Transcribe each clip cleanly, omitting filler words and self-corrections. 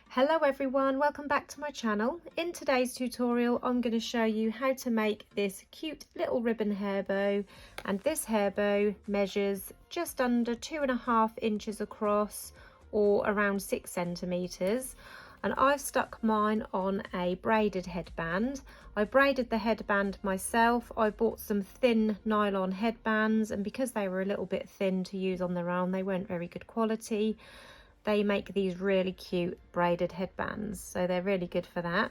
Hello everyone, welcome back to my channel. In today's tutorial I'm going to show you how to make this cute little ribbon hair bow, and this hair bow measures just under 2.5 inches across or around 6 centimeters, and I've stuck mine on a braided headband. I braided the headband myself. I bought some thin nylon headbands, and because they were a little bit thin to use on their own, they weren't very good quality. They make these really cute braided headbands, so they're really good for that.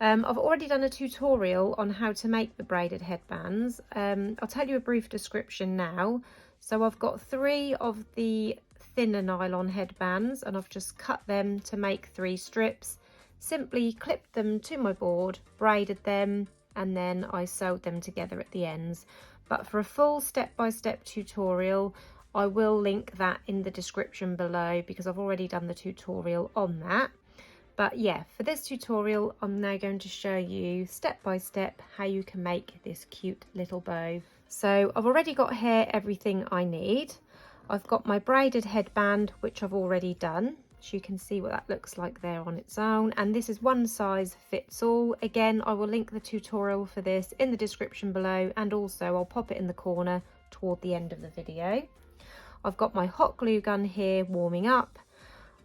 I've already done a tutorial on how to make the braided headbands. I'll tell you a brief description now. So I've got 3 of the thinner nylon headbands, and I've just cut them to make 3 strips. Simply clipped them to my board, braided them, and then I sewed them together at the ends. But for a full step-by-step tutorial, I will link that in the description below because I've already done the tutorial on that. But yeah, for this tutorial I'm now going to show you step by step how you can make this cute little bow. So I've already got here everything I need. I've got my braided headband, which I've already done, so you can see what that looks like there on its own, and this is one size fits all. Again, I will link the tutorial for this in the description below, and also I'll pop it in the corner toward the end of the video. I've got my hot glue gun here warming up.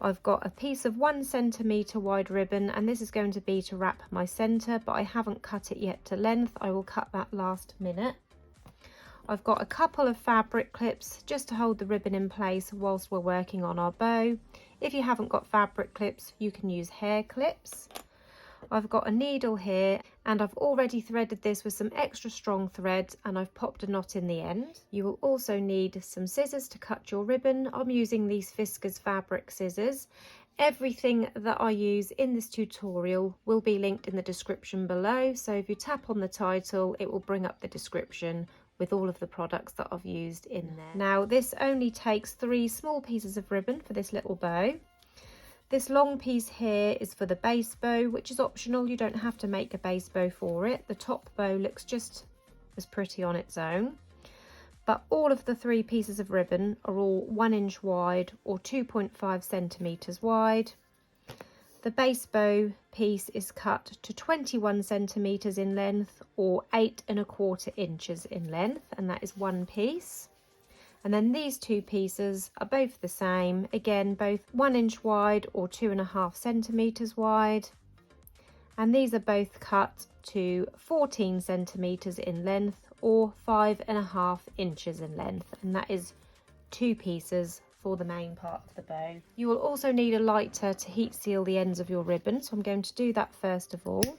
I've got a piece of 1 centimeter wide ribbon, and this is going to be to wrap my centre, but I haven't cut it yet to length. I will cut that last minute. I've got a couple of fabric clips just to hold the ribbon in place whilst we're working on our bow. If you haven't got fabric clips, you can use hair clips. I've got a needle here, and I've already threaded this with some extra strong thread, and I've popped a knot in the end. You will also need some scissors to cut your ribbon. I'm using these Fiskars fabric scissors. Everything that I use in this tutorial will be linked in the description below, so if you tap on the title it will bring up the description with all of the products that I've used in there. Now this only takes 3 small pieces of ribbon for this little bow. This long piece here is for the base bow, which is optional. You don't have to make a base bow for it. The top bow looks just as pretty on its own. But all of the 3 pieces of ribbon are all 1 inch wide or 2.5 centimeters wide. The base bow piece is cut to 21 centimeters in length or 8.25 inches in length, and that is 1 piece. And then these 2 pieces are both the same, again both 1 inch wide or 2.5 centimeters wide, and these are both cut to 14 centimeters in length or 5.5 inches in length, and that is 2 pieces for the main part of the bow. You will also need a lighter to heat seal the ends of your ribbon, so I'm going to do that first of all.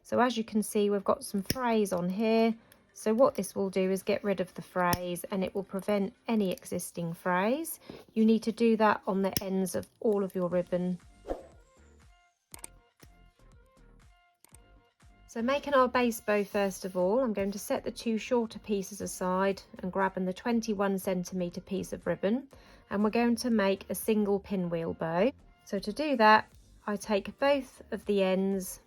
So as you can see, we've got some frays on here. So what this will do is get rid of the frays, and it will prevent any existing frays. You need to do that on the ends of all of your ribbon. So making our base bow first of all, I'm going to set the 2 shorter pieces aside and grabbing the 21 centimeter piece of ribbon, and we're going to make a single pinwheel bow. So to do that, I take both of the ends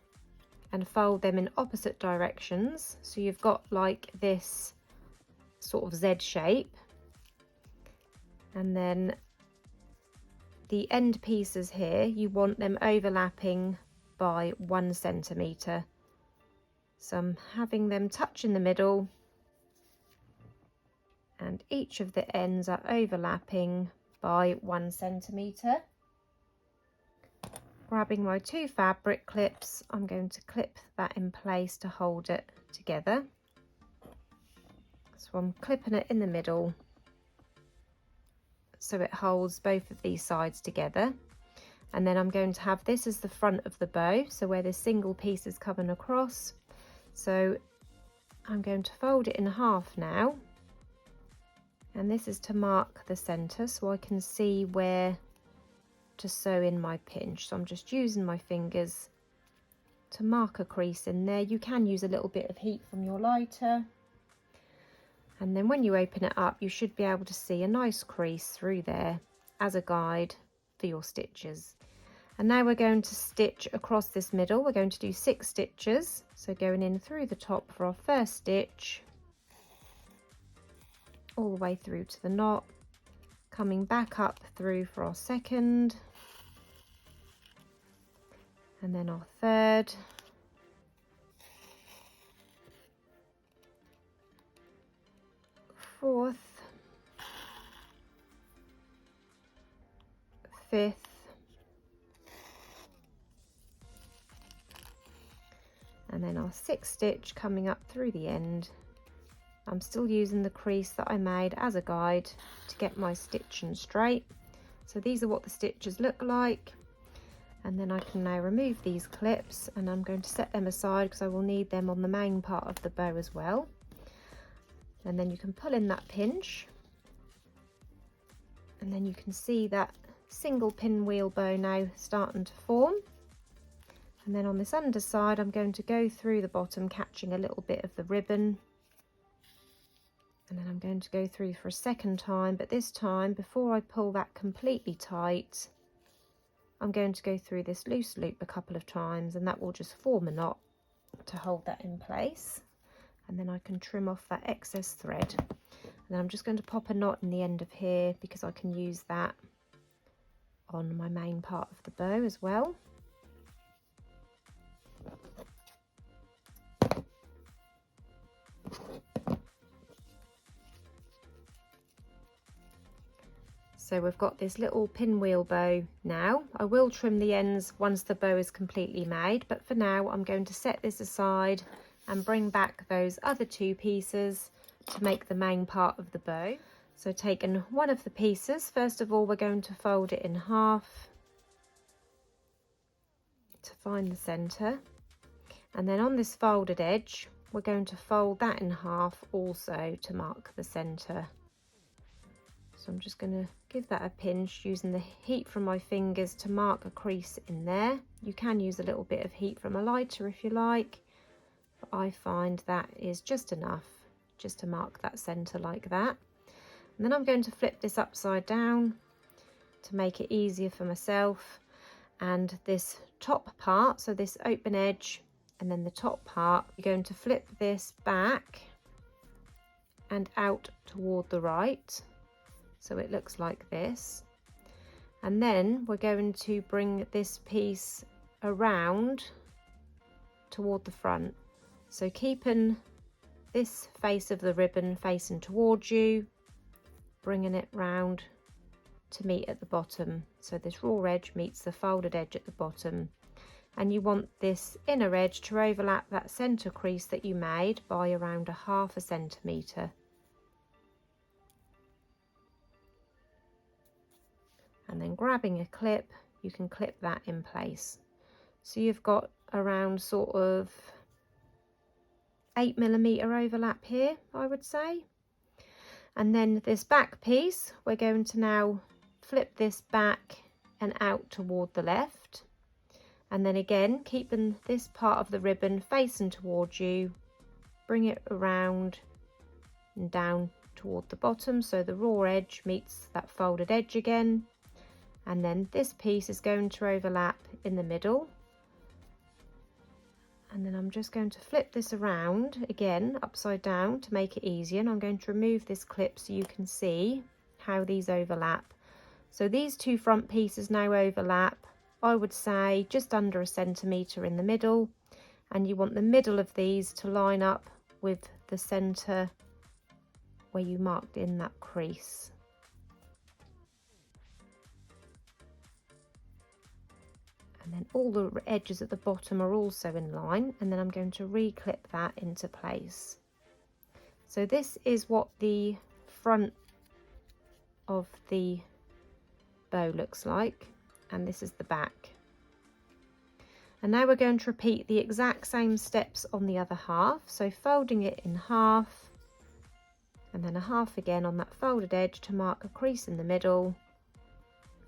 and fold them in opposite directions, so you've got like this sort of Z shape, and then the end pieces here, you want them overlapping by 1 centimeter. So I'm having them touch in the middle, and each of the ends are overlapping by 1 centimeter. Grabbing my 2 fabric clips, I'm going to clip that in place to hold it together. So I'm clipping it in the middle so it holds both of these sides together. And then I'm going to have this as the front of the bow, so where this single piece is coming across. So I'm going to fold it in half now, and this is to mark the center so I can see where to sew in my pinch. So I'm just using my fingers to mark a crease in there. You can use a little bit of heat from your lighter, and then when you open it up you should be able to see a nice crease through there as a guide for your stitches. And now we're going to stitch across this middle. We're going to do 6 stitches, so going in through the top for our first stitch, all the way through to the knot, coming back up through for our second, and then our third, fourth, fifth, and then our sixth stitch coming up through the end. I'm still using the crease that I made as a guide to get my stitching straight. So these are what the stitches look like, and then I can now remove these clips, and I'm going to set them aside because I will need them on the main part of the bow as well. And then you can pull in that pinch, and then you can see that single pinwheel bow now starting to form. And then on this underside I'm going to go through the bottom, catching a little bit of the ribbon, and then I'm going to go through for a second time, but this time before I pull that completely tight, I'm going to go through this loose loop a couple of times, and that will just form a knot to hold that in place. And then I can trim off that excess thread, and then I'm just going to pop a knot in the end of here because I can use that on my main part of the bow as well. So we've got this little pinwheel bow now. I will trim the ends once the bow is completely made, but for now I'm going to set this aside and bring back those other two pieces to make the main part of the bow. So taking one of the pieces, first of all we're going to fold it in half to find the centre, and then on this folded edge we're going to fold that in half also to mark the centre. So I'm just going to give that a pinch using the heat from my fingers to mark a crease in there. You can use a little bit of heat from a lighter if you like, but I find that is just enough just to mark that centre like that. And then I'm going to flip this upside down to make it easier for myself, and this top part, so this open edge and then the top part, you're going to flip this back and out toward the right. So it looks like this, and then we're going to bring this piece around toward the front, so keeping this face of the ribbon facing towards you, bringing it round to meet at the bottom, so this raw edge meets the folded edge at the bottom, and you want this inner edge to overlap that centre crease that you made by around 1/2 centimetre. And then grabbing a clip, you can clip that in place. So you've got around sort of 8mm overlap here, I would say. And then this back piece, we're going to now flip this back and out toward the left. And then again, keeping this part of the ribbon facing towards you, bring it around and down toward the bottom, so the raw edge meets that folded edge again. And then this piece is going to overlap in the middle, and then I'm just going to flip this around again upside down to make it easier, and I'm going to remove this clip so you can see how these overlap. So these two front pieces now overlap, I would say just under 1 centimetre in the middle, and you want the middle of these to line up with the centre where you marked in that crease. And then all the edges at the bottom are also in line, and then I'm going to re-clip that into place. So this is what the front of the bow looks like, and this is the back. And now we're going to repeat the exact same steps on the other half, so folding it in half and then 1/2 again on that folded edge to mark a crease in the middle,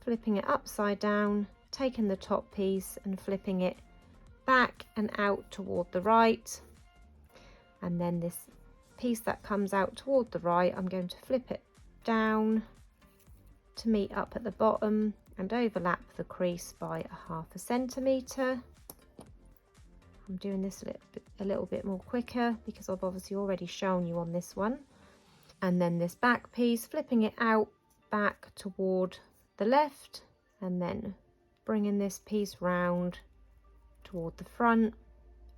flipping it upside down, taking the top piece and flipping it back and out toward the right, and then this piece that comes out toward the right, I'm going to flip it down to meet up at the bottom and overlap the crease by 1/2 centimetre. I'm doing this a little bit more quicker because I've obviously already shown you on this one. And then this back piece, flipping it out back toward the left, and then bringing this piece round toward the front,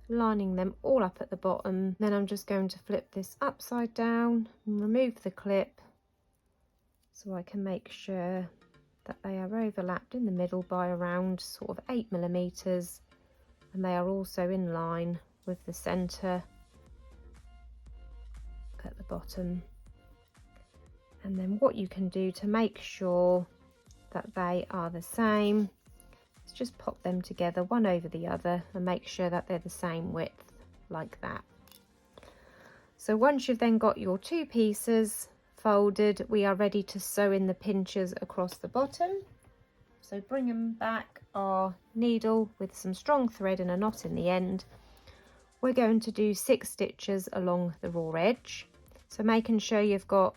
lining them all up at the bottom. Then I'm just going to flip this upside down and remove the clip so I can make sure that they are overlapped in the middle by around sort of 8mm, and they are also in line with the centre at the bottom. And then what you can do to make sure that they are the same is just pop them together one over the other and make sure that they're the same width, like that. So once you've then got your two pieces folded, we are ready to sew in the pinches across the bottom. So bringing back our needle with some strong thread and a knot in the end, we're going to do 6 stitches along the raw edge. So making sure you've got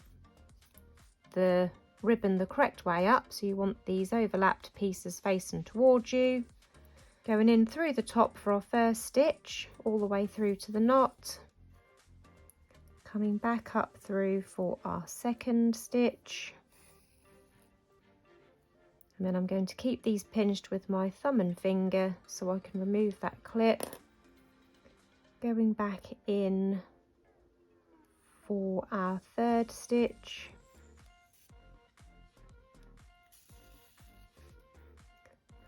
the ribbon the correct way up, so you want these overlapped pieces facing towards you. Going in through the top for our first stitch, all the way through to the knot. Coming back up through for our second stitch. And then I'm going to keep these pinched with my thumb and finger so I can remove that clip. Going back in for our third stitch.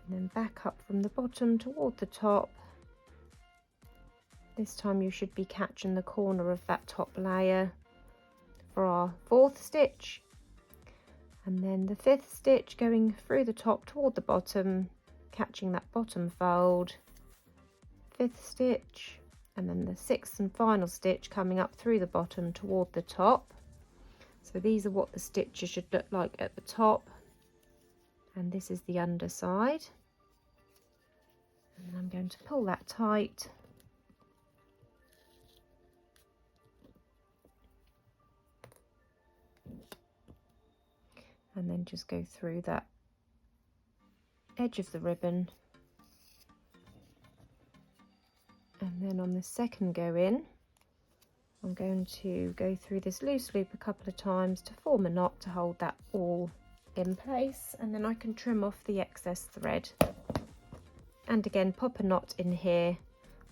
And then back up from the bottom toward the top. This time you should be catching the corner of that top layer for our fourth stitch. And then the fifth stitch going through the top toward the bottom, catching that bottom fold. Fifth stitch, and then the sixth and final stitch coming up through the bottom toward the top. So these are what the stitches should look like at the top. And this is the underside. And I'm going to pull that tight. And then just go through that edge of the ribbon. And then on the second go in, I'm going to go through this loose loop a couple of times to form a knot to hold that all in place, and then I can trim off the excess thread. And again, pop a knot in here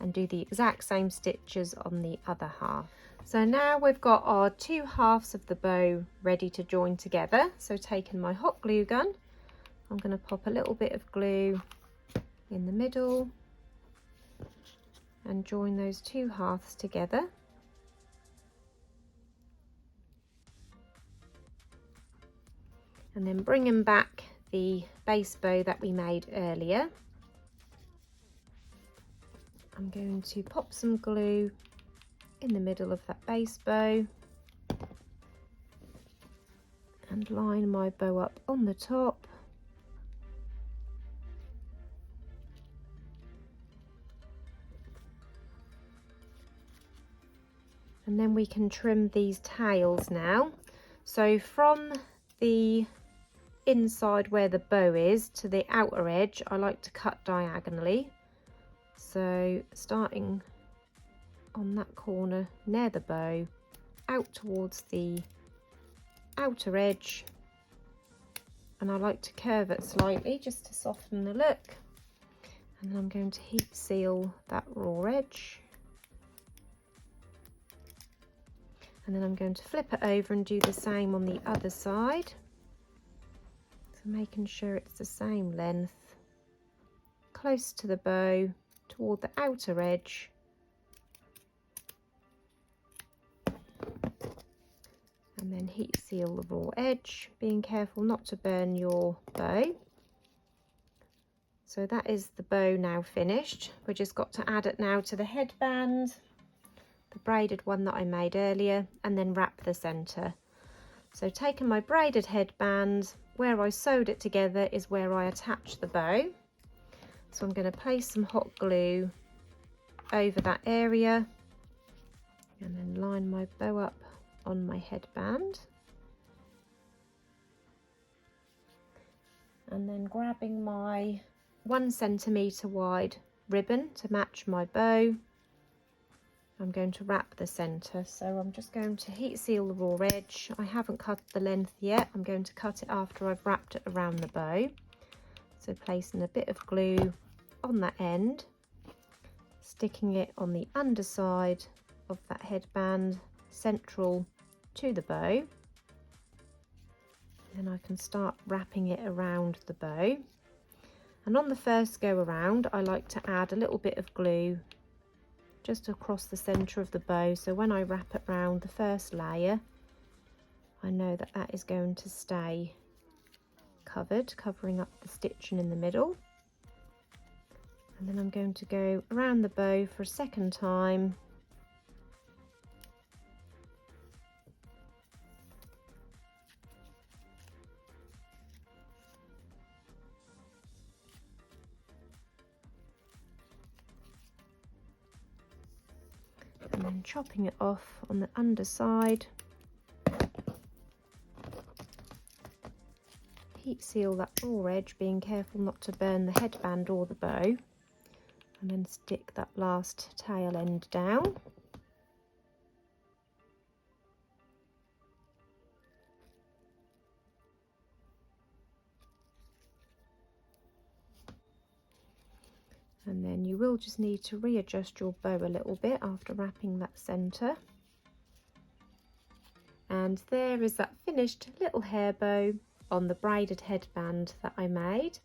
and do the exact same stitches on the other half. So now we've got our two halves of the bow ready to join together. So taking my hot glue gun, I'm going to pop a little bit of glue in the middle and join those two halves together. And then bringing back the base bow that we made earlier, I'm going to pop some glue in the middle of that base bow and line my bow up on the top. And then we can trim these tails now. So from the inside where the bow is to the outer edge, I like to cut diagonally. So starting on that corner near the bow, out towards the outer edge, and I like to curve it slightly just to soften the look. And then I'm going to heat seal that raw edge, and then I'm going to flip it over and do the same on the other side. So making sure it's the same length, close to the bow, toward the outer edge. And then heat seal the raw edge, being careful not to burn your bow. So that is the bow now finished. We've just got to add it now to the headband, the braided one that I made earlier, and then wrap the centre. So taking my braided headband, where I sewed it together is where I attach the bow. So I'm going to place some hot glue over that area and then line my bow up on my headband. And then grabbing my 1 centimetre wide ribbon to match my bow, I'm going to wrap the centre. So I'm just going to heat seal the raw edge. I haven't cut the length yet. I'm going to cut it after I've wrapped it around the bow. So placing a bit of glue on that end sticking it on the underside of that headband, central to the bow. Then I can start wrapping it around the bow. And on the first go around, I like to add a little bit of glue just across the centre of the bow, so when I wrap it around the first layer, I know that that is going to stay covered, covering up the stitching in the middle. And then I'm going to go around the bow for a second time. And then chopping it off on the underside. Heat seal that raw edge, being careful not to burn the headband or the bow, and then stick that last tail end down. And then you will just need to readjust your bow a little bit after wrapping that centre. And there is that finished little hair bow on the braided headband that I made.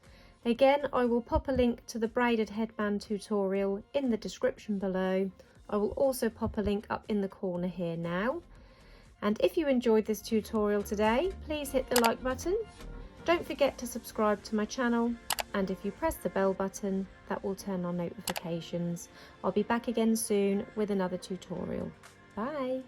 Again, I will pop a link to the braided headband tutorial in the description below. I will also pop a link up in the corner here now. And if you enjoyed this tutorial today, please hit the like button. Don't forget to subscribe to my channel. And if you press the bell button, that will turn on notifications. I'll be back again soon with another tutorial. Bye!